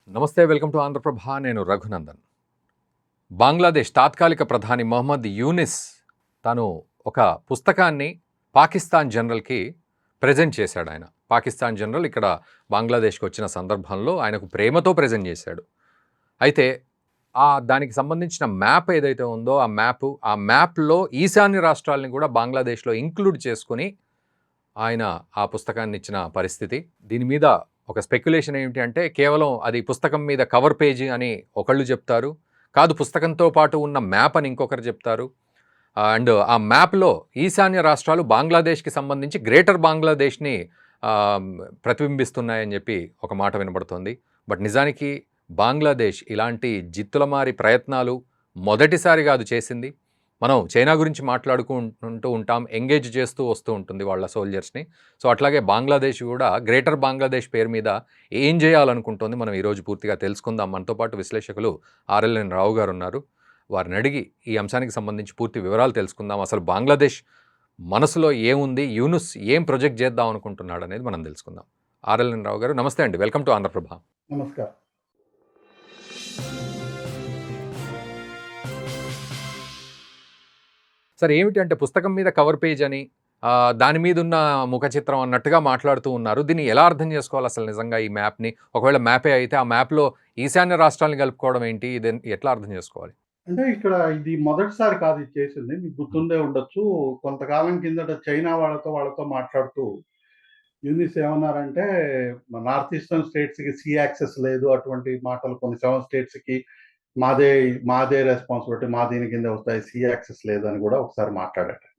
నమస్తే, welcome to Andhraprabha. నేను రఘునందన్. బంగ్లాదేశ్ తాత్కాలిక ప్రధాని మొహమ్మద్ యూనిస్ తను ఒక పుస్తకాన్ని పాకిస్తాన్ జనరల్కి ప్రజెంట్ చేశాడు. పాకిస్తాన్ జనరల్ ఇక్కడ బంగ్లాదేశ్కి వచ్చిన సందర్భంలో ఆయనకు ప్రేమతో ప్రజెంట్ చేశాడు. అయితే దానికి సంబంధించిన మ్యాప్ ఏదైతే ఉందో ఆ మ్యాప్లో ఈశాన్య రాష్ట్రాలని కూడా బంగ్లాదేశ్లో ఇంక్లూడ్ చేసుకుని ఆయన ఆ పుస్తకాన్ని ఇచ్చిన పరిస్థితి. దీని మీద ఒక స్పెక్యులేషన్ ఏమిటి అంటే, కేవలం అది పుస్తకం మీద కవర్ పేజీ అని ఒకళ్ళు చెప్తారు, కాదు పుస్తకంతో పాటు ఉన్న మ్యాప్ అని ఇంకొకరు చెప్తారు. అండ్ ఆ మ్యాప్లో ఈశాన్య రాష్ట్రాలు బంగ్లాదేశ్కి సంబంధించి గ్రేటర్ బంగ్లాదేశ్ని ప్రతిబింబిస్తున్నాయని చెప్పి ఒక మాట వినబడుతోంది. బట్ నిజానికి బంగ్లాదేశ్ ఇలాంటి జిత్తులమారి ప్రయత్నాలు మొదటిసారి కాదు చేసింది. మనం చైనా గురించి మాట్లాడుకుంటూ ఉంటాం, ఎంగేజ్ చేస్తూ వస్తూ ఉంటుంది వాళ్ళ సోల్జర్స్ని. సో అట్లాగే బంగ్లాదేశ్ కూడా గ్రేటర్ బంగ్లాదేశ్ పేరు మీద ఏం చేయాలనుకుంటుంది మనం ఈరోజు పూర్తిగా తెలుసుకుందాం. మనతో పాటు విశ్లేషకులు ఆర్ఎల్ఎన్ రావు గారు ఉన్నారు. వారిని అడిగి ఈ అంశానికి సంబంధించి పూర్తి వివరాలు తెలుసుకుందాం. అసలు బంగ్లాదేశ్ మనసులో ఏముంది, యూనుస్ ఏం ప్రొజెక్ట్ చేద్దాం అనుకుంటున్నాడు అనేది మనం తెలుసుకుందాం. ఆర్ఎల్ఎన్ రావు గారు నమస్తే అండి, వెల్కమ్ టు ఆంధ్రప్రభ. నమస్కారం. సరే, ఏమిటంటే పుస్తకం మీద కవర్ పేజ్ అని, దాని మీద ఉన్న ముఖ చిత్రం అన్నట్టుగా మాట్లాడుతూ ఉన్నారు. దీన్ని ఎలా అర్థం చేసుకోవాలి అసలు నిజంగా ఈ మ్యాప్ని? ఒకవేళ మ్యాపే అయితే ఆ మ్యాప్లో ఈశాన్య రాష్ట్రాలను కలుపుకోవడం ఏంటి? ఇది ఎట్లా అర్థం చేసుకోవాలి? అంటే ఇక్కడ ఇది మొదటిసారి కాదు ఇది చేసింది. మీకు గుర్తుండే ఉండొచ్చు. కొంతకాలం కిందట చైనా వాళ్ళతో మాట్లాడుతూ యూనిస్ ఏమన్నారంటే, నార్త్ ఈస్టర్న్ స్టేట్స్‌కి సీ యాక్సెస్ లేదు. అటువంటి మాటలు కొన్ని 7 స్టేట్స్‌కి మాదే మాదే రెస్పాన్సిబిలిటీ, మా దీని కింద వస్తాయి. సీ యాక్సెస్ లేదని కూడా ఒకసారి మాట్లాడారు.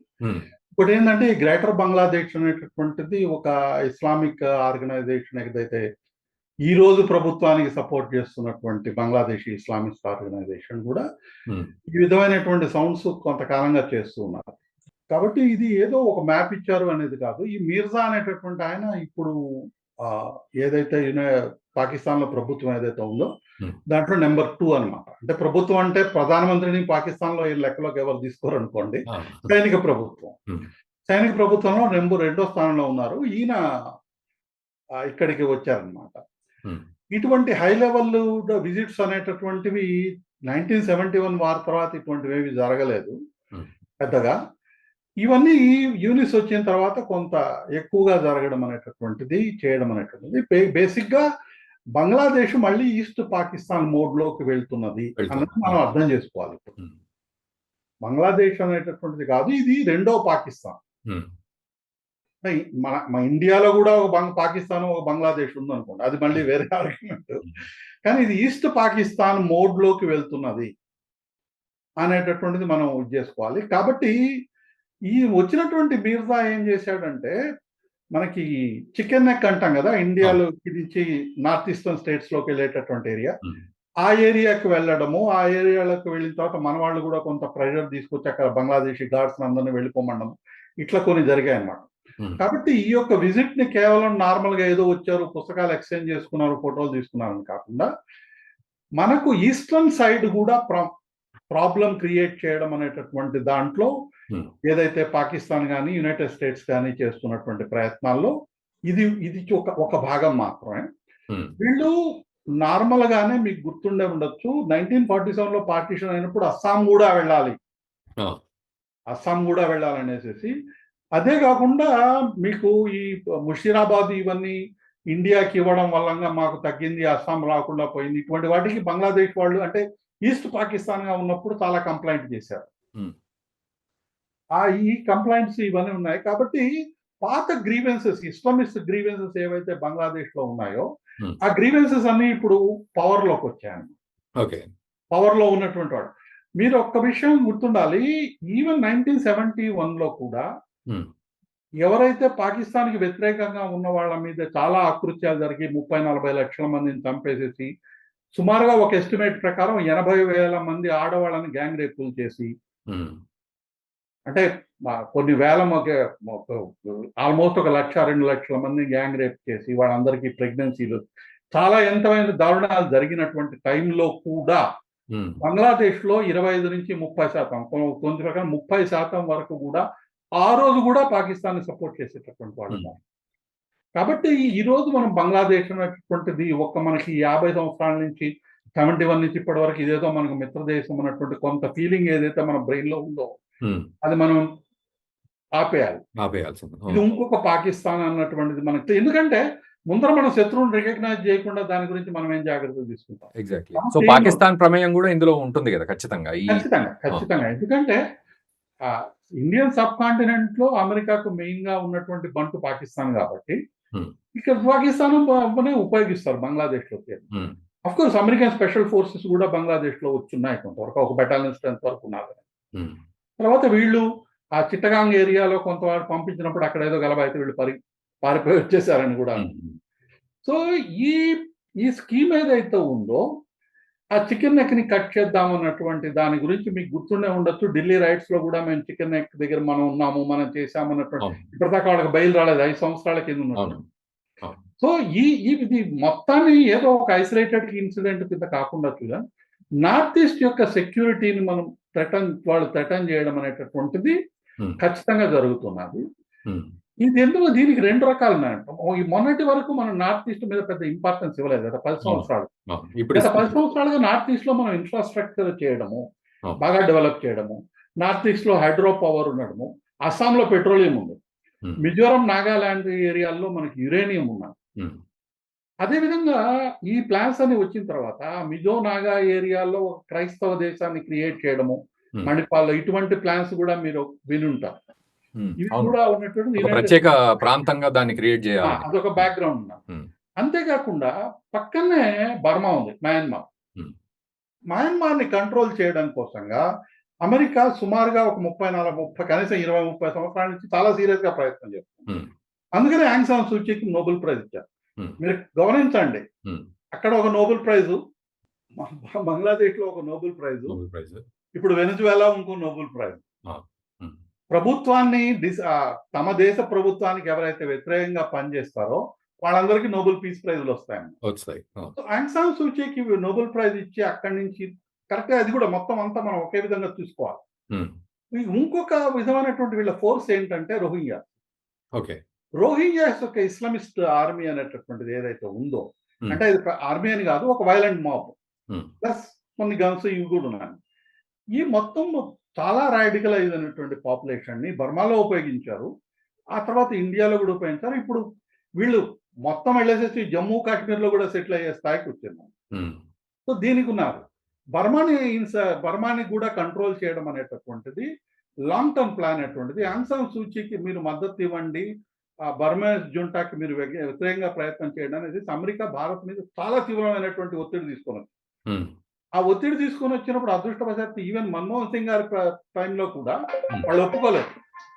ఇంకోటేందంటే ఈ గ్రేటర్ బంగ్లాదేశ్ అనేటటువంటిది ఒక ఇస్లామిక్ ఆర్గనైజేషన్ ఏదైతే ఈ రోజు ప్రభుత్వానికి సపోర్ట్ చేస్తున్నటువంటి బంగ్లాదేశ్ ఇస్లామిస్ట్ ఆర్గనైజేషన్ కూడా ఈ విధమైనటువంటి సౌండ్స్ కొంతకాలంగా చేస్తూ ఉన్నారు. కాబట్టి ఇది ఏదో ఒక మ్యాప్ ఇచ్చారు అనేది కాదు. ఈ మీర్జా అనేటటువంటి ఆయన ఇప్పుడు ఏదైతే పాకిస్తాన్‌లో ప్రభుత్వం ఏదైతే ఉందో దాంట్లో నెంబర్ 2 అన్నమాట. అంటే ప్రభుత్వం అంటే ప్రధానమంత్రిని పాకిస్తాన్‌లో ఈ లెక్కలోకి ఎవరు తీసుకోరనుకోండి. సైనిక ప్రభుత్వం. సైనిక ప్రభుత్వంలో రెండో స్థానంలో ఉన్నారు. ఈయన ఇక్కడికి వచ్చారన్నమాట. ఇటువంటి హై లెవెల్ విజిట్స్ అనేటటువంటివి 1971 వార్ తర్వాత ఇటువంటివేవి జరగలేదు పెద్దగా. ఇవన్నీ యూనిస్ వచ్చిన తర్వాత కొంత ఎక్కువగా జరగడం అనేటటువంటిది, చేయడం అనేటటువంటిది. బేసిక్‌గా బంగ్లాదేశ్ మళ్ళీ ఈస్ట్ పాకిస్తాన్ మోడ్‌లోకి వెళ్తున్నది అన్నది మనం అర్థం చేసుకోవాలి. బంగ్లాదేశ్ అనేటటువంటిది కాదు, ఇది రెండో పాకిస్తాన్. మన ఇండియాలో కూడా ఒక పాకిస్తాన్, ఒక బంగ్లాదేశ్ ఉందనుకోండి, అది మళ్ళీ వేరే ఆర్గ్యుమెంట్. కానీ ఇది ఈస్ట్ పాకిస్తాన్ మోడ్‌లోకి వెళ్తున్నది అనేటటువంటిది మనం ఇది చేసుకోవాలి. కాబట్టి ఈ వచ్చినటువంటి మీర్జా ఏం చేశాడంటే, మనకి చికెన్ నెక్ అంటాం కదా, ఇండియాలో నుంచి నార్త్ ఈస్టర్న్ స్టేట్స్‌లోకి వెళ్ళేటటువంటి ఏరియా. ఆ ఏరియాకి వెళ్ళడము, ఆ ఏరియాలోకి వెళ్ళిన తర్వాత మన వాళ్ళు కూడా కొంత ప్రెషర్ తీసుకొచ్చి అక్కడ బంగ్లాదేశీ గార్డ్స్ అందరినీ వెళ్ళిపోమనడం, ఇట్లా కొన్ని జరిగాయన్నమాట. కాబట్టి ఈ యొక్క విజిట్ ని కేవలం నార్మల్‌గా ఏదో వచ్చారు, పుస్తకాలు ఎక్స్చేంజ్ చేసుకున్నారు, ఫోటోలు తీసుకున్నారని కాకుండా, మనకు ఈస్టర్న్ సైడ్ కూడా ప్రాబ్లం క్రియేట్ చేయడం అనేటటువంటి దాంట్లో ఏదైతే పాకిస్తాన్ కానీ యునైటెడ్ స్టేట్స్ కానీ చేస్తున్నటువంటి ప్రయత్నాల్లో ఇది ఒక భాగం మాత్రమే. వీళ్ళు నార్మల్ గానే మీకు గుర్తుండే ఉండొచ్చు, 1947లో పార్టీషన్ అయినప్పుడు అస్సాం కూడా వెళ్ళాలనేసి. అదే కాకుండా మీకు ఈ ముషీరాబాద్ ఇవన్నీ ఇండియాకి ఇవ్వడం వల్ల మాకు తగ్గింది, అస్సాం రాకుండా పోయింది, ఇటువంటి వాటికి బంగ్లాదేశ్ వాళ్ళు అంటే ఈస్ట్ పాకిస్తాన్ గా ఉన్నప్పుడు చాలా కంప్లైంట్ చేశారు. ఈ కంప్లైంట్స్ ఇవన్నీ ఉన్నాయి. కాబట్టి పాత గ్రీవెన్సెస్, ఇస్లామిస్ట్ గ్రీవెన్సెస్ ఏవైతే బంగ్లాదేశ్ లో ఉన్నాయో ఆ గ్రీవెన్సెస్ అన్ని ఇప్పుడు పవర్ లోకి వచ్చాయి. పవర్ లో ఉన్నటువంటి వాడు, మీరు ఒక్క విషయం గుర్తుండాలి, ఈవెన్ 1971లో కూడా ఎవరైతే పాకిస్తాన్ కి వ్యతిరేకంగా ఉన్న వాళ్ళ మీద చాలా అకృత్యాలు జరిగి 30-40 లక్షల మందిని చంపేసేసి, సుమారుగా ఒక ఎస్టిమేట్ ప్రకారం 80,000 మంది ఆడవాళ్ళని గ్యాంగ్ రేపులు చేసి, అంటే కొన్ని వేల, ఆల్మోస్ట్ 1-2 లక్షల మంది గ్యాంగ్ రేప్ చేసి వాళ్ళందరికీ ప్రెగ్నెన్సీలు, చాలా ఎంతమైన దారుణాలు జరిగినటువంటి టైంలో కూడా బంగ్లాదేశ్ లో 25-30%, కొంత ప్రకారం 30% వరకు కూడా ఆ రోజు కూడా పాకిస్తాన్ ని సపోర్ట్ చేసేటటువంటి వాళ్ళు. కాబట్టి ఈరోజు మనం బంగ్లాదేశ్ అనేటువంటిది మనకి 50 సంవత్సరాల నుంచి 71 నుంచి ఇప్పటి వరకు ఇదేదో మనకు మిత్రదేశం అన్నటువంటి కొంత ఫీలింగ్ ఏదైతే మన బ్రెయిన్‌లో ఉందో అది మనం ఆపేయాలి. ఆపేయాల్సింది. ఇది ఇంకొక పాకిస్తాన్ అన్నటువంటిది మనకు ఎందుకంటే ముందర మనం శత్రువుని రికగ్నైజ్ చేయకుండా దాని గురించి మనం ఏం జాగ్రత్తలు తీసుకుంటాం. ఎగ్జాక్ట్‌లీ. సో పాకిస్తాన్ ప్రమేయం కూడా ఇందులో ఉంటుంది కదా ఖచ్చితంగా. ఖచ్చితంగా. ఎందుకంటే ఇండియన్ సబ్ కాంటినెంట్‌లో అమెరికాకు మెయిన్‌గా ఉన్నటువంటి బంటు పాకిస్తాన్ కాబట్టి ఇక్కడ పాకిస్తాన్ ఉపయోగిస్తారు బంగ్లాదేశ్‌లోకి. ఆఫ్‌కోర్స్ అమెరికన్ స్పెషల్ ఫోర్సెస్ కూడా బంగ్లాదేశ్‌లో వచ్చున్నాయి కొంతవరకు. ఒక బెటాలియన్ స్ట్రెంత్ వరకు ఉన్నారు. తర్వాత వీళ్ళు ఆ చిట్టగాంగ్ ఏరియాలో కొంతవారు పంపించినప్పుడు అక్కడ ఏదో గలభ అయితే వీళ్ళు పారిపోయి వచ్చేసారని కూడా. సో ఈ స్కీమ్ ఏదైతే ఉందో ఆ చికెన్ నెక్ ని కట్ చేద్దాం అన్నటువంటి దాని గురించి మీకు గుర్తుండే ఉండొచ్చు. ఢిల్లీ రైట్స్ లో కూడా మేము చికెన్ నెక్ దగ్గర మనం ఉన్నాము, మనం చేసామన్నటువంటి ఇప్పటిదాకా వాళ్ళకి బయలు రాలేదు. 5 సంవత్సరాల కింద ఉన్నారు. సో ఇది మొత్తాన్ని ఏదో ఒక ఐసోలేటెడ్ ఇన్సిడెంట్ కింద కాకుండా చూడ నార్త్ ఈస్ట్ యొక్క సెక్యూరిటీని మనం వాళ్ళు థ్రెటన్ చేయడం అనేటటువంటిది ఖచ్చితంగా జరుగుతున్నది. ఇది ఎందుకు దీనికి 2 రకాలు ఉన్నాయి. మొన్నటి వరకు మనం నార్త్ ఈస్ట్ మీద పెద్ద ఇంపార్టెన్స్ ఇవ్వలేదు కదా 10 సంవత్సరాలు. గత 10 సంవత్సరాలుగా నార్త్ ఈస్ట్ లో మనం ఇన్ఫ్రాస్ట్రక్చర్ చేయడము, బాగా డెవలప్ చేయడము, నార్త్ ఈస్ట్ లో హైడ్రో పవర్ ఉండడము, అస్సాంలో పెట్రోలియం ఉంది, మిజోరం నాగాలాండ్ ఏరియాల్లో మనకి యురేనియం ఉన్నది. అదేవిధంగా ఈ ప్లాన్స్ అన్ని వచ్చిన తర్వాత మిజో నాగా ఏరియాలో క్రైస్తవ దేశాన్ని క్రియేట్ చేయడము, మణిపాల్లో ఇటువంటి ప్లాన్స్ కూడా మీరు వినుంటారు. ఇవి కూడా ఉన్నటువంటి ప్రత్యేక ప్రాంతంగా దాన్ని క్రియేట్ చేయాలి. అదొక బ్యాక్గ్రౌండ్ ఉన్నది. అంతేకాకుండా పక్కనే బర్మా ఉంది, మయన్మార్ ని కంట్రోల్ చేయడం కోసంగా అమెరికా సుమారుగా ఒక 30 కనీసం 20-30 సంవత్సరాల నుంచి చాలా సీరియస్ గా ప్రయత్నం చేస్తుంది. అందుకనే ఆంగ్ సాన్ సూచీకి నోబెల్ ప్రైజ్ ఇచ్చారు. మీరు గమనించండి, అక్కడ ఒక నోబెల్ ప్రైజ్, బంగ్లాదేశ్ లో ఒక నోబెల్ ప్రైజ్, ఇప్పుడు వెనిజువేలా ఇంకో నోబెల్ ప్రైజ్. ప్రభుత్వాన్ని తమ దేశ ప్రభుత్వానికి ఎవరైతే వ్యతిరేకంగా పనిచేస్తారో వాళ్ళందరికీ నోబెల్ పీస్ ప్రైజ్లు వస్తాయి. ఆంగ్ సాన్ సూచీకి నోబెల్ ప్రైజ్ ఇచ్చి అక్కడి నుంచి కరెక్ట్గా అది కూడా మొత్తం అంతా మనం ఒకే విధంగా చూసుకోవాలి. ఇంకొక విధమైనటువంటి వీళ్ళ ఫోర్స్ ఏంటంటే రోహింగ్యాస్ యొక్క ఇస్లామిస్ట్ ఆర్మీ అనేటటువంటిది ఏదైతే ఉందో, అంటే ఇది ఆర్మీ అని కాదు, ఒక వైలెంట్ మాబ్ ప్లస్ కొన్ని గన్స్ ఇవి కూడా ఉన్నాయి. ఈ మొత్తం చాలా రాడికలైజ్ అయినటువంటి పాపులేషన్ ని బర్మాలో ఉపయోగించారు, ఆ తర్వాత ఇండియాలో కూడా ఉపయోగించారు. ఇప్పుడు వీళ్ళు మొత్తం వెళ్ళేసేసి జమ్మూ కాశ్మీర్ లో కూడా సెటిల్ అయ్యే స్థాయికి వచ్చారు. సో దీనికి ఉన్నారు. బర్మాని కూడా కంట్రోల్ చేయడం అనేటటువంటిది లాంగ్ టర్మ్ ప్లాన్ అటువంటిది. ఆంగ్ సాన్ సూచీకి మీరు మద్దతు ఇవ్వండి, బర్మా జుంటాకి మీరు వ్యతిరేకంగా ప్రయత్నం చేయడం అనేది అమెరికా భారత్ మీద చాలా తీవ్రమైనటువంటి ఒత్తిడి తీసుకొని వచ్చింది. ఆ ఒత్తిడి తీసుకొని వచ్చినప్పుడు అదృష్టవశాత్తు ఈవెన్ మన్మోహన్ సింగ్ గారి టైంలో కూడా వాళ్ళు ఒప్పుకోలేదు.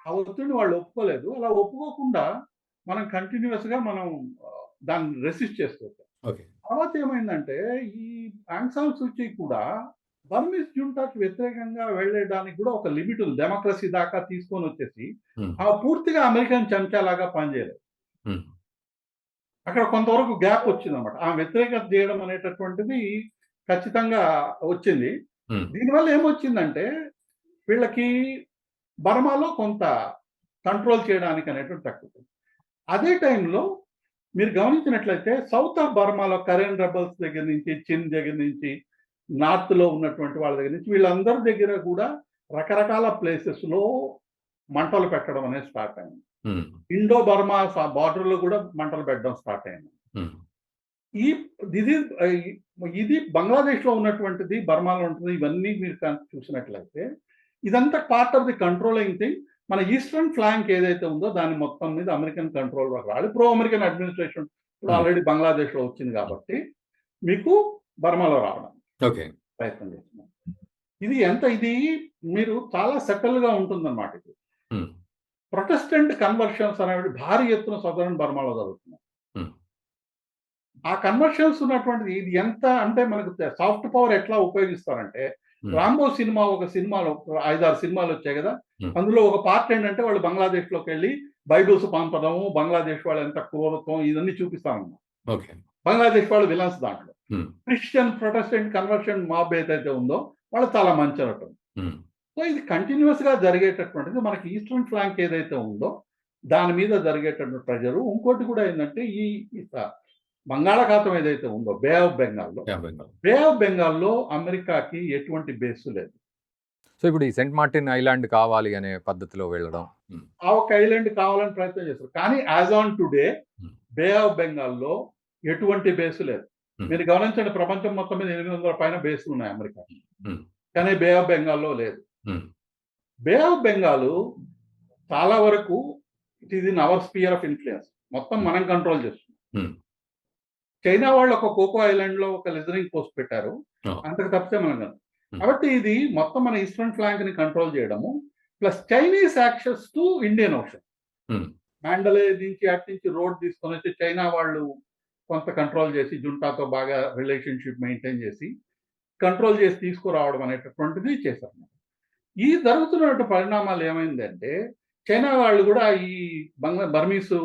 ఆ ఒత్తిడిని వాళ్ళు ఒప్పుకోలేదు. అలా ఒప్పుకోకుండా మనం కంటిన్యూస్ గా మనం దాన్ని రెసిస్ట్ చేసుకోవచ్చు. తర్వాత ఏమైందంటే ఈ ఆంగ్ సాన్ సూచీ కూడా బర్మీస్ జుంటాకి వ్యతిరేకంగా వెళ్ళడానికి కూడా ఒక లిమిట్ ఉంది. డెమోక్రసీ దాకా తీసుకొని వచ్చేసి ఆ పూర్తిగా అమెరికన్ చెంచాలాగా పనిచేయలేదు. అక్కడ కొంతవరకు గ్యాప్ వచ్చింది అనమాట. ఆ వ్యతిరేకత చేయడం అనేటటువంటిది ఖచ్చితంగా వచ్చింది. దీనివల్ల ఏమొచ్చిందంటే వీళ్ళకి బర్మాలో కొంత కంట్రోల్ చేయడానికి అనేటువంటి తక్కువ. అదే టైంలో మీరు గమనించినట్లయితే సౌత్ ఆఫ్ బర్మాలో కరెన్ రెబల్స్ దగ్గర నుంచి, చిన్ దగ్గర నుంచి, నార్త్ లో ఉన్నటువంటి వాళ్ళ దగ్గర నుంచి వీళ్ళందరి దగ్గర కూడా రకరకాల ప్లేసెస్ లో మంటలు పెట్టడం అనేది స్టార్ట్ అయింది. ఇండో బర్మా బార్డర్ లో కూడా మంటలు పెట్టడం స్టార్ట్ అయింది. ఇది బంగ్లాదేశ్ లో ఉన్నటువంటిది, బర్మాలో ఉంటుంది. ఇవన్నీ మీరు చూసినట్లయితే ఇదంతా part of the controlling thing. మన ఈస్టర్న్ ఫ్లాంక్ ఏదైతే ఉందో దాని మొత్తం మీద అమెరికన్ కంట్రోల్ రావాలి. ప్రో అమెరికన్ అడ్మినిస్ట్రేషన్ ఇప్పుడు ఆల్రెడీ బంగ్లాదేశ్ లో వచ్చింది కాబట్టి మీకు బర్మాలో రావడం ప్రయత్నం చేస్తున్నాం. ఇది మీరు చాలా సెటిల్ గా ఉంటుందన్నమాట. ఇది ప్రొటెస్టెంట్ కన్వర్షన్స్ అనేవి భారీ ఎత్తున సదరన్ బర్మాలో జరుగుతున్నాయి. ఆ కన్వర్షన్స్ ఉన్నటువంటిది ఇది ఎంత అంటే మనకు సాఫ్ట్ పవర్ ఎట్లా ఉపయోగిస్తారంటే, రాంబో సినిమా ఒక సినిమాలో 5-6 సినిమాలు వచ్చాయి కదా, అందులో ఒక పార్ట్ ఏంటంటే వాళ్ళు బంగ్లాదేశ్ లోకి వెళ్ళి బైబుల్స్ పంపడము, బంగ్లాదేశ్ వాళ్ళు ఎంత క్రూరత్వం ఇవన్నీ చూపిస్తామన్నమాట. బంగ్లాదేశ్ వాళ్ళు విలన్స్ దాంట్లో. క్రిస్టియన్ ప్రొటెస్టెంట్ కన్వర్షన్ మాబ్ ఏదైతే ఉందో వాళ్ళు చాలా మంచి అనటం. సో ఇది కంటిన్యూస్ గా జరిగేటటువంటిది. మనకి ఈస్టర్న్ ఫ్లాంక్ ఏదైతే ఉందో దాని మీద జరిగేటటువంటి ప్రెషరు. ఇంకోటి కూడా ఏందంటే ఈ ఈ స బంగాళాఖాతం ఏదైతే ఉందో బే ఆఫ్ బెంగాల్‌లో, బే ఆఫ్ బెంగాల్‌లో అమెరికాకి ఎటువంటి బేసు లేదు. సో ఇప్పుడు ఈ సెయింట్ మార్టిన్ ఐలాండ్ కావాలి అనే పద్ధతిలో వెళ్ళడం. ఆ ఒక్క ఐలాండ్ కావాలని ప్రయత్నం చేస్తారు. కానీ యాస్ ఆన్ టుడే హ్మ్. బే ఆఫ్ బెంగాల్‌లో ఎటువంటి బేసు లేదు. హ్మ్. మీరు గమనించండి, ప్రపంచం మొత్తం మీద 800 పైన బేస్‌లున్నాయి అమెరికాకి. హ్మ్. కానీ బే ఆఫ్ బెంగాల్‌లో లేదు. హ్మ్. బే ఆఫ్ బెంగాల్ చాలా వరకు it is in our spear of influence. మొత్తం మనం కంట్రోల్ చేస్తున్నాం. హ్మ్. చైనా వాళ్ళు ఒక కోకో ఐలాండ్‌లో ఒక లిజనింగ్ పోస్ట్ పెట్టారు. ఓహ్! అంతకు తప్పితే మనం కాదు. హ్మ్. కాబట్టి ఇది మొత్తం మన ఈస్టర్న్ ఫ్లాంక్‌ని కంట్రోల్ చేయడము. Plus Chinese access to Indian ocean. హ్మ్. మాండలే నుంచి అటు నుంచి రోడ్ తీసుకొనొచ్చి చైనా వాళ్ళు కొంత కంట్రోల్ చేసి జుంటాతో బాగా రిలేషన్‌షిప్ మెయింటైన్ చేసి, కంట్రోల్ చేసి తీసుకురావడం అనేటటువంటిది చేశారు. ఈ జరుగుతున్నటువంటి పరిణామాలు ఏమైందంటే, చైనా వాళ్ళు కూడా ఈ బర్మీసు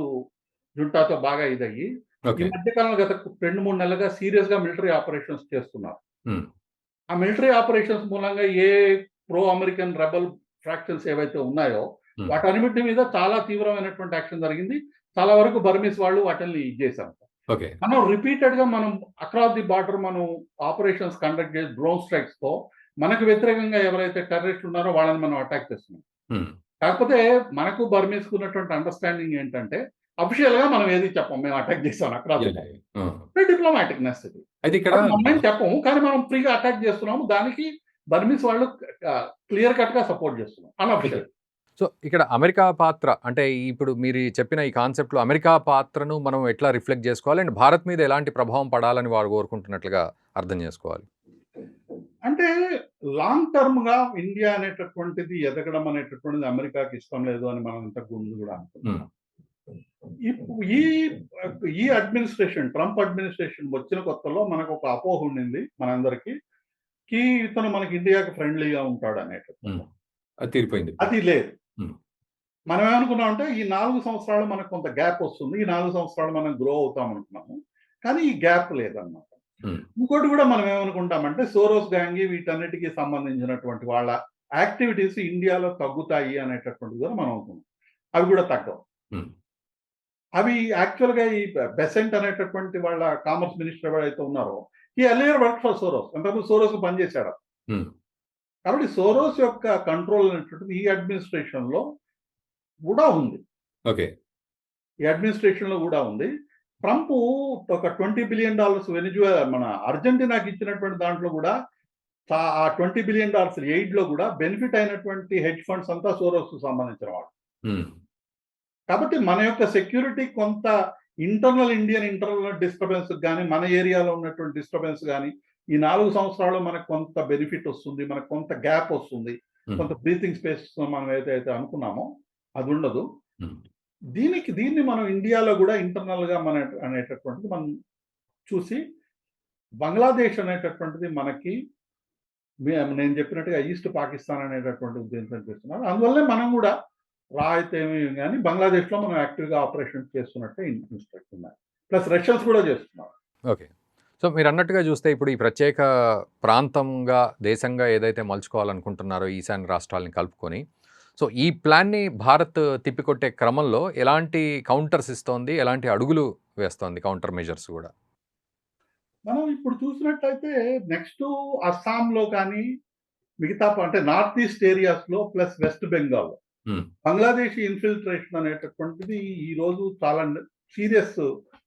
జుంటాతో బాగా ఇదయ్యి, ఈ ఓకే. మధ్య కాలంలో గత 2, 3 నెలలుగా సీరియస్‌గా మిలిటరీ ఆపరేషన్స్ చేస్తున్నారు. హ్మ్. ఆ మిలిటరీ ఆపరేషన్స్ మూలంగా ఏ ప్రో అమెరికన్ రెబెల్ ఫ్రాక్షన్స్ ఏవైతే ఉన్నాయో, హ్మ్. వాటన్నిటి మీద చాలా తీవ్రమైనటువంటి యాక్షన్ జరిగింది. చాలా వరకు బర్మీస్ వాళ్ళు వాటిల్ని ఇది చేశారు. ఓకే. మనం రిపీటెడ్‌గా మనం అక్రాస్ ది బార్డర్ మనం ఆపరేషన్స్ కండక్ట్ చేసి డ్రోన్ స్ట్రైక్స్‌తో మనకు వ్యతిరేకంగా ఎవరైతే టెర్రరిస్టులు ఉన్నారో వాళ్ళని మనం అటాక్ చేస్తున్నాం. హ్మ్. కాకపోతే మనకు బర్మీస్‌కు ఉన్నటువంటి అండర్‌స్టాండింగ్ ఏంటంటే, అఫిషియల్‌గా మనం ఏది చెప్పం. మేము అటాక్ చేసాం అక్రాస్ ది యాహ్! బార్డర్. ఆ! డిప్లొమాటిక్‌నెస్ ఇది. అయితే ఇక్కడ కాబట్టి మనమేం చెప్పము. కానీ మనం ఫ్రీగా అటాక్ చేస్తున్నాము. దానికి బర్మీస్ వాళ్ళు క్లియర్ కట్‌గా సపోర్ట్ చేస్తున్నారు. ఓకే. అన్‌అఫిషియల్. సో ఇక్కడ అమెరికా పాత్ర అంటే ఇప్పుడు మీరు చెప్పిన ఈ కాన్సెప్ట్‌లో అమెరికా పాత్రను మనం ఎట్లా రిఫ్లెక్ట్ చేసుకోవాలి? అండ్ భారత్ మీద ఎలాంటి ప్రభావం పడాలని వారు కోరుకుంటున్నట్లుగా అర్థం చేసుకోవాలి? అంటే లాంగ్ టర్మ్‌గా ఇండియా అనేటటువంటిది ఎదగడం అనేటటువంటిది అమెరికాకి ఇష్టం లేదు అని మనం ఇంతకు ముందు కూడా అనుకున్నాం. హ్మ్. ఇప్పు ఈ ఈ అడ్మినిస్ట్రేషన్ ట్రంప్ అడ్మినిస్ట్రేషన్ వచ్చిన కొత్తలో మనకు ఒక అపోహ ఉండింది మనందరికీ. ఇతను మనకి ఇండియాకి ఫ్రెండ్లీగా ఉంటాడు అనేటటువంటి. హ్మ్. అది తీరిపోయింది ఇప్పుడు. అది లేదు. హ్మ్. మనం ఏమనుకున్నామంటే ఈ 4 సంవత్సరాలు మనకు కొంత గ్యాప్ వస్తుంది. ఈ 4 సంవత్సరాలు మనం గ్రో అవుతాం అనుకున్నాము. కానీ ఈ గ్యాప్ లేదన్నమాట. హ్మ్. ఇంకోటి కూడా మనం ఏమనుకుంటామంటే సోరోస్ గ్యాంగ్ వీటన్నిటికి సంబంధించినటువంటి వాళ్ళ యాక్టివిటీస్ ఇండియాలో తగ్గుతాయి అనేటటువంటిది కూడా మనం అనుకున్నాం. అవి కూడా తగ్గవు. హ్మ్. అవి యాక్చువల్‌గా ఈ బెసెంట్ అనేటటువంటి వాళ్ళ కామర్స్ మినిస్టర్ ఎవరైతే ఉన్నారో, హి ఎర్లియర్ వర్క్డ్ ఫర్ సోరోస్. అంతకుముందు సోరోస్‌కి పనిచేశాడు. హ్మ్. కాబట్టి సోరోస్ యొక్క కంట్రోల్ అనేటువంటిది ఈ అడ్మినిస్ట్రేషన్‌లో కూడా ఉంది. ఓకే. ఈ అడ్మినిస్ట్రేషన్‌లో కూడా ఉంది. ట్రంప్ ఒక $20 బిలియన్ మన అర్జెంటీనాకి ఇచ్చినటువంటి దాంట్లో కూడా ఆ $20 బిలియన్ ఎయిడ్‌లో కూడా బెనిఫిట్ అయినటువంటి హెడ్జ్ ఫండ్స్ అంతా సోరోస్‌కి సంబంధించిన వాళ్ళు. హ్మ్. కాబట్టి మన యొక్క సెక్యూరిటీ కొంత ఇంటర్నల్ డిస్టర్బెన్స్ గాని, మన ఏరియాలో ఉన్నటువంటి డిస్టర్బెన్స్ గాని, ఈ 4 సంవత్సరాలు మనకు కొంత బెనిఫిట్ వస్తుంది. మనకు కొంత గ్యాప్ వస్తుంది. హ్మ్. కొంత బ్రీతింగ్ స్పేస్ మనం ఏదైతే అనుకున్నామో అది ఉండదు. హ్మ్. దీన్ని మనం ఇండియాలో కూడా ఇంటర్నల్‌గా అనేటటువంటిది మనం చూసి బంగ్లాదేశ్ అనేటటువంటిది మనకి నేను చెప్పినట్టుగా ఈస్ట్ పాకిస్తాన్ అనేటటువంటి ఉద్దేశంతో చేస్తున్నారు. అందువల్లే మనం కూడా రా అయితే ఏమి గాని బంగ్లాదేశ్‌లో మనం యాక్టివ్‌గా ఆపరేషన్స్ చేస్తున్నట్టే ఇన్‌స్ట్రక్ట్ ఉన్నాయి. ప్లస్ రష్యన్స్ కూడా చేస్తున్నారు. ఓకే. సో మీరన్నట్టుగా చూస్తే ఇప్పుడు ఈ ప్రత్యేక ప్రాంతంగా, దేశంగా ఏదైతే మలుచుకోవాలనుకుంటున్నారో ఈశాన్య రాష్ట్రాల్ని కలుపుకొని, సో ఈ ప్లాన్‌ని భారత్ తిప్పికొట్టే క్రమంలో ఎలాంటి కౌంటర్స్ ఇస్తోంది? ఎలాంటి అడుగులు వేస్తోంది కౌంటర్ మెజర్స్ గూడా? మనం ఇప్పుడు చూసినట్టయితే నెక్స్టు అస్సాంలో కానీ, మిగతా అంటే నార్త్ ఈస్ట్ ఏరియాస్‌లో ప్లస్ వెస్ట్ బెంగాల్. హ్మ్. బంగ్లాదేశీ ఇన్ఫిల్ట్రేషన్ అనేటటువంటిది ఈరోజు చాలా సీరియస్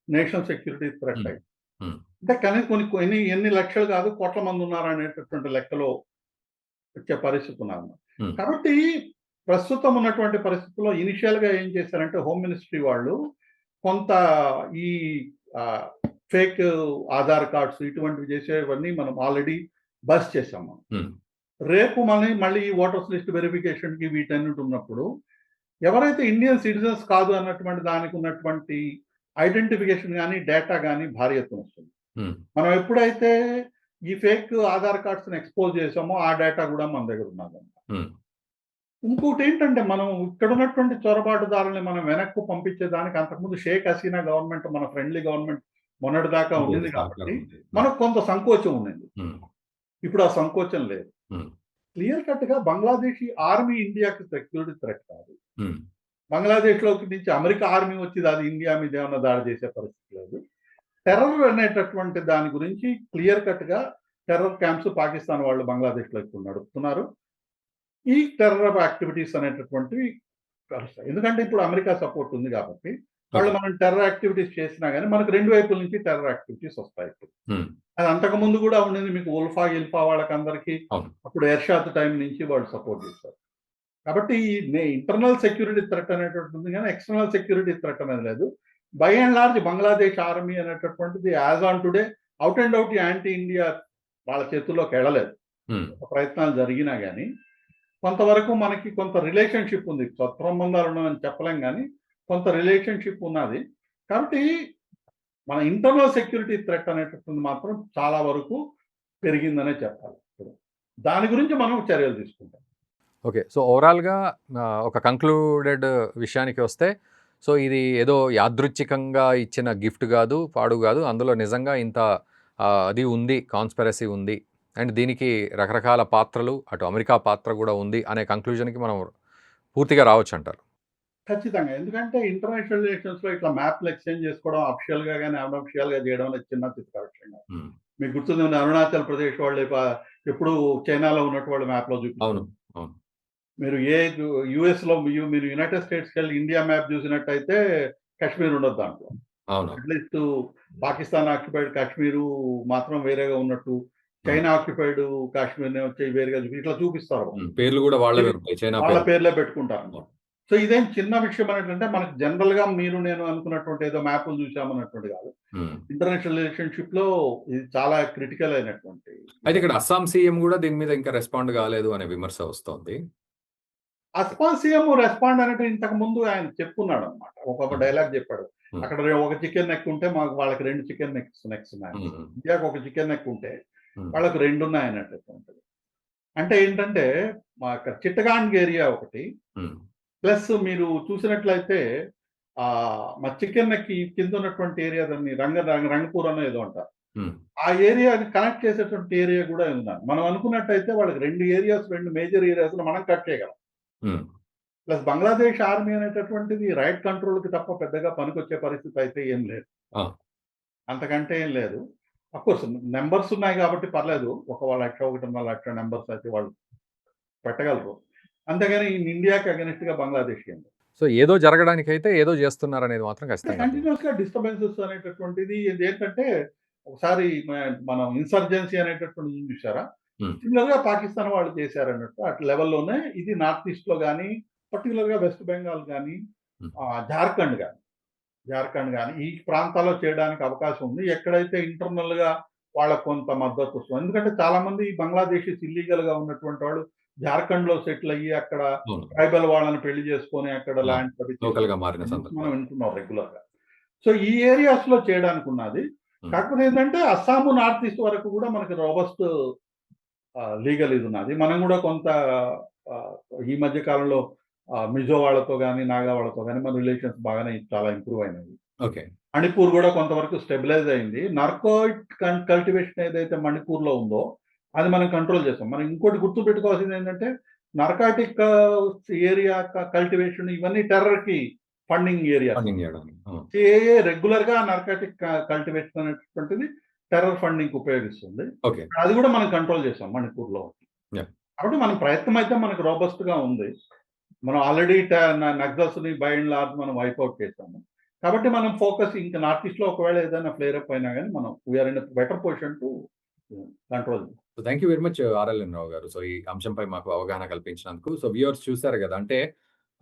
నేషనల్ సెక్యూరిటీ థ్రెట్ హ్మ్. అయింది. హ్మ్. అంటే కనీసం ఎన్ని లక్షలు కాదు కోట్ల మంది ఉన్నారనేటటువంటి లెక్కలో వచ్చే పరిస్థితి ఉన్నదన్నమాట. హ్మ్. కాబట్టి ప్రస్తుతం ఉన్నటువంటి పరిస్థితుల్లో ఇనిషియల్‌గా ఏం చేశారంటే హోమ్ మినిస్ట్రీ వాళ్ళు కొంత ఈ ఆహ్, ఫేక్ ఆధార్ కార్డ్స్ ఇటువంటివి చేసేవన్నీ మనం ఆల్రెడీ బస్ట్ చేసాం మనం. హ్మ్. రేపు మళ్ళీ ఈ ఓటర్స్ లిస్ట్ వెరిఫికేషన్‌కి వీటన్నిటి ఉన్నప్పుడు ఎవరైతే ఇండియన్ సిటిజన్స్ కాదు అన్నటువంటి దానికి ఉన్నటువంటి ఐడెంటిఫికేషన్ గాని, డేటా గాని భారీ ఎత్తున వస్తుంది. హ్మ్. మనం ఎప్పుడైతే ఈ ఫేక్ ఆధార్ కార్డ్స్‌ని ఎక్స్‌పోజ్ చేసామో ఆ డేటా కూడా మన దగ్గర ఉన్నదన్నమాట. హ్మ్. ఇంకోటేంటంటే మనం ఇక్కడున్నటువంటి చొరబాటుదారుల్ని మనం వెనక్కు పంపించేదానికి అంతకుముందు షేక్ హసీనా గవర్నమెంట్ మన ఫ్రెండ్లీ గవర్నమెంట్ మొన్నటిదాకా ఉండింది ఉండేది కాబట్టి సహకారం ఉంది. హ్మ్. మనకు కొంత సంకోచం ఉండింది. హ్మ్. ఇప్పుడు ఆ సంకోచం లేదు. హ్మ్. క్లియర్ కట్‌గా బంగ్లాదేశీ ఆర్మీ ఇండియాకి సెక్యూరిటీ థ్రెట్ కాదు. హ్మ్. బంగ్లాదేశ్‌లోకి నుంచి అమెరికా ఆర్మీ వచ్చి అది ఇండియా మీద ఏమన్నా దాడి చేసే పరిస్థితి లేదు. టెర్రర్ అనేటటువంటి దాని గురించి క్లియర్ కట్‌గా టెర్రర్ క్యాంప్స్ పాకిస్తాన్ వాళ్ళు బంగ్లాదేశ్‌లో ఇప్పుడు నడుపుతున్నారు. ఈ టెర్రర్ యాక్టివిటీస్ అనేటటువంటివి కలుస్తాయి. ఎందుకంటే ఇప్పుడు అమెరికా సపోర్ట్ ఉంది కాబట్టి, వాళ్ళు ఓకే. మనం టెర్రర్ యాక్టివిటీస్ చేసినా గాని మనకు 2 వైపుల నుంచి టెర్రర్ యాక్టివిటీస్ వస్తాయి ఇప్పుడు. హ్మ్. అది అంతకుముందు గూడా ఉండింది. మీకు ఉల్ఫా, గిల్ఫా వాళ్ళకందరికీ అవును. అప్పుడు ఎర్షాద్ టైం నుంచి వాళ్ళు సపోర్ట్ చేశారు. కాబట్టి ఇంటర్నల్ సెక్యూరిటీ థ్రెట్ అనేటువంటిది ఉంది గానీ, ఎక్స్‌టర్నల్ సెక్యూరిటీ థ్రెట్ అనేది లేదు. By and large Bangladesh army అనేటటువంటిది as on today out and out anti India వాళ్ళ చేతుల్లోకెళ్ళలేదు. హ్మ్. ప్రయత్నాలు జరిగినా గాని, కొంతవరకు మనకి కొంత రిలేషన్‌షిప్ ఉంది. సత్సంబంధాలున్నాయని చెప్పలేం గానీ, కొంత రిలేషన్‌షిప్ ఉన్నది. కాబట్టి మన ఇంటర్నల్ సెక్యూరిటీ థ్రెట్ అనేటటువంటిది మాత్రం చాలా వరకు పెరిగిందనే చెప్పాలి ఇప్పుడు. దాని గురించి మనం చర్యలు తీసుకుంటాం. ఓకే. సో, ఓవరాల్‌గా ఒక కంక్లూడెడ్ విషయానికి వస్తే, సో, ఇది ఏదో యాదృచ్ఛికంగా ఇచ్చిన గిఫ్ట్ గాదు, పాడు గాదు. అందులో నిజంగా ఇంత అది ఉంది, కాన్స్పిరసీ ఉంది. అండ్ దీనికి రకరకాల పాత్రలు, అటు అమెరికా పాత్ర గూడా ఉంది అనే కంక్లూజన్‌కి మనం పూర్తిగా రావచ్చంటారు. ఖచ్చితంగా. ఎందుకంటే ఇంటర్నేషనల్ రిలేషన్స్‌లో ఇట్లా మ్యాప్‌లు ఎక్స్‌చేంజ్ చేసుకోవడం అఫిషియల్‌గా గాని, అన్‌అఫిషియల్‌గా చేయడం అనేది చిన్న చితక విషయం కాదు. హ్మ్. మీకు గుర్తుంది అరుణాచల్ ప్రదేశ్ వాళ్ళే ఎప్పుడు చైనాలో ఉన్నట్టు వాళ్ళు మ్యాప్‌లో అవును. చూపించారు. అవును. మీరు యూఎస్‌లో మీరు యునైటెడ్ స్టేట్స్‌కెళ్ళి ఇండియా మ్యాప్ చూసినట్టయితే కాశ్మీర్ ఉండదు దాంట్లో. అవును. అట్‌లీస్ట్ పాకిస్తాన్ ఆక్యుపైడ్ కాశ్మీరు మాత్రం వేరేగా ఉన్నట్టు, హ్మ్. చైనా ఆక్యుపైడ్ కాశ్మీర్‌ని వచ్చి వేరుగా ఇట్లా చూపిస్తారు వాళ్ళు. హ్మ్. పేర్లు గూడా వాళ్ళవే ఇది ఉంటాయి. చైనా వాళ్ళ పేర్లు. పేర్లే పెట్టుకుంటారన్నమాట. అవును. సో, ఇదేం చిన్న విషయం అనేటంటే మనకు జనరల్‌గా మీరు నేను అనుకున్నటువంటి ఏదో మ్యాప్‌లు చూసామన్నటువంటి కాదు. హ్మ్. ఇంటర్నేషనల్ రిలేషన్‌షిప్‌లో ఇది చాలా క్రిటికల్ అయినటువంటి అయితే విషయం. ఇక్కడ అస్సాం సీఎం గూడా దీని మీద ఇంకా రెస్పాండ్ గాలేదు అనే విమర్శ వస్తోంది. అస్పాసియం రెస్పాండ్ అనేది ఇంతకు ముందు ఆయన చెప్పుకున్నాడన్నమాట. ఒక హ్మ్. డైలాగ్ చెప్పాడు. హ్మ్. అక్కడ ఒక చికెన్ నెక్ ఉంటే వాళ్ళకి 2 చికెన్ నెక్స్ ఉన్నాయని. హ్మ్. ఇండియాకి ఒక చికెన్ నెక్ ఉంటే హ్మ్. వాళ్ళకి 2 ఉన్నాయనేటటువంటిది. అంటే ఏంటంటే అక్కడ చిట్టగాంగ్ ఏరియా ఒకటి. హ్మ్. ప్లస్ మీరు చూసినట్లయితే మా చికెన్ నెక్‌కి కింద ఉన్నటువంటి ఏరియా దాన్ని రంగపూర్ అనో ఏదో అంటారు. హ్మ్. ఆ ఏరియాని కనెక్ట్ చేసేటువంటి ఏరియా గూడా ఉందండి. మనం అనుకున్నట్టయితే వాళ్ళకి 2 మేజర్ ఏరియాస్‌లో మనం కట్ చేయగలం. హ్మ్. ప్లస్ బంగ్లాదేశ్ ఆర్మీ అనేటటువంటిది రైట్ కంట్రోల్‌కి తప్ప పెద్దగా పనికొచ్చే పరిస్థితి అయితే ఏం లేదు. ఆ! అంతకంటే ఏం లేదు. అఫ్‌కోర్స్ నంబర్స్ ఉన్నాయి కాబట్టి పర్లేదు. ఒక 1,00,000, 1,50,000 నంబర్స్ అయితే వాళ్ళు పెట్టగలరు. అంతేగాని ఇండియాకి అగైన్స్ట్‌గా బంగ్లాదేశ్‌కి ఏం లేదు. సో, ఏదో జరగడానికైతే ఏదో జేస్తున్నారనేది మాత్రం అంటే ఖచ్చితంగా అర్థమవుతుంది. కంటిన్యూయస్‌గా డిస్టర్బెన్సెస్ అనేటటువంటిది ఇదేంటంటే ఒకసారి మనం ఇన్సర్జెన్సీ అనేటటువంటిది చూసారా? హ్మ్. సిమిలర్‌గా పాకిస్తాన్ వాళ్ళు చేశారన్నట్టు అటు లెవెల్‌లోనే ఇది నార్త్ ఈస్ట్‌లో గాని, పర్టిక్యులర్‌గా వెస్ట్ బెంగాల్ గాని, హ్మ్. జార్ఖండ్ గాని ఈ ప్రాంతాల్లో చేయడానికి అవకాశం ఉంది. ఎక్కడైతే ఇంటర్నల్‌గా వాళ్ళకి కొంత మద్దతొస్తుంది. ఎందుకంటే చాలామంది బంగ్లాదేశీస్ ఇల్లీగల్‌గా ఉన్నటువంటి వాళ్ళు జార్ఖండ్‌లో సెటిల్ అయ్యి అక్కడ అవును. ట్రైబల్ వాళ్ళని పెళ్లి చేసుకొని అక్కడ ఆ! ల్యాండ్స్ అవి లోకల్‌గా మారిన తీసుకొని మనం సందర్భాలు. వింటున్నాం రెగ్యులర్‌గా. సో, ఈ ఏరియాస్‌లో చేయడానికున్నది. హ్మ్. కాకపోతే ఏంటంటే అస్సాము, నార్త్ ఈస్ట్ వరకు కూడా మనకి రోబస్ట్ లీగల్ ఇది ఉన్నది. మనం కూడా కొంత ఆహ్, ఈ మధ్య కాలంలో మిజో వాళ్ళతో గాని, నాగా వాళ్ళతో గాని మన రిలేషన్స్ బాగానే చాలా ఇంప్రూవ్ అయినాయి. ఓకే. మణిపూర్ గూడా కొంతవరకు స్టెబిలైజ్ అయింది. నార్కోయిట్ కల్టివేషన్ ఏదైతే మణిపూర్‌లో ఉందో, అది మనం కంట్రోల్ చేసాం. మనం ఇంకోటి గుర్తుపెట్టుకోవాల్సిందేంటంటే, నార్కాటిక్ ఏరియా కల్టివేషన్ ఇవన్నీ టెర్రర్‌కి ఫండింగ్ ఏరియాస్. ఫండింగ్ జేయడానికి. ఆ! సిఏఏ రెగ్యులర్‌గా నార్కాటిక్ కల్టివేషన్ అనేటటువంటిది టెర్రర్ ఫండింగ్‌కి ఉపయోగిస్తుంది. ఓకే. అది గూడా మనం కంట్రోల్ చేసాం మణిపూర్‌లో. యాహ్! కాబట్టి మన ప్రయత్నం అయితే మనకు రోబస్ట్‌గా ఉంది. మనం ఆల్రెడీ నక్సల్స్‌ని బై అండ్ లార్జ్ మనం వైప్ ఔట్ చేసాము. కాబట్టి మనం ఫోకస్ ఇంకా నార్త్ ఈస్ట్‌లో ఒకవేళ ఏదైనా ఫ్లేర్ అప్ అయినా గాని మనం we are in a better position to control. So, thank you very much RLN Rao గారు. సో, ఈ అంశంపై మాకు అవగాహన కల్పించినందుకు. సో, వ్యూవర్స్ చూసారు గదా! అంటే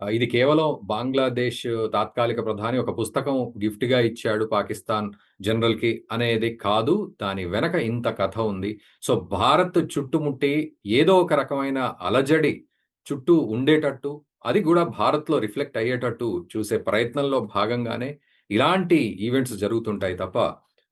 ఇది కేవలం బంగ్లాదేశ్ తాత్కాలిక ప్రధాని ఒక పుస్తకం గిఫ్ట్‌గా ఇచ్చాడు పాకిస్తాన్ జనరల్‌కి అనేది కాదు. దాని వెనక ఇంత కథ ఉంది. సో, భారత్ చుట్టుముట్టి ఏదో ఒక రకమైన అలజడి చుట్టూ ఉండేటట్టు, అది గూడా భారత్‌లో రిఫ్లెక్ట్ అయ్యేటట్టు చూసే ప్రయత్నంలో భాగంగానే ఇలాంటి ఈవెంట్స్ జరుగుతుంటాయి తప్ప,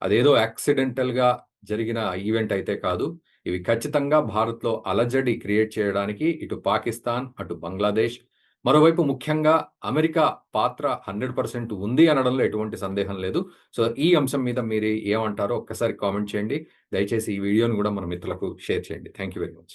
అదేదో యాక్సిడెంటల్‌గా జరిగిన ఈవెంట్ అయితే కాదు. ఇవి ఖచ్చితంగా భారత్‌లో అలజడి క్రియేట్ చేయడానికి ఇటు పాకిస్తాన్, అటు బంగ్లాదేశ్, మరోవైపు ముఖ్యంగా అమెరికా పాత్ర 100% ఉంది అనడంలో ఎటువంటి సందేహం లేదు. సో, ఈ అంశం మీద మీరు ఏమంటారో ఒక్కసారి కామెంట్ చేయండి. దయచేసి ఈ వీడియోని గూడా మన మిత్రులకు షేర్ చేయండి. Thank you very much.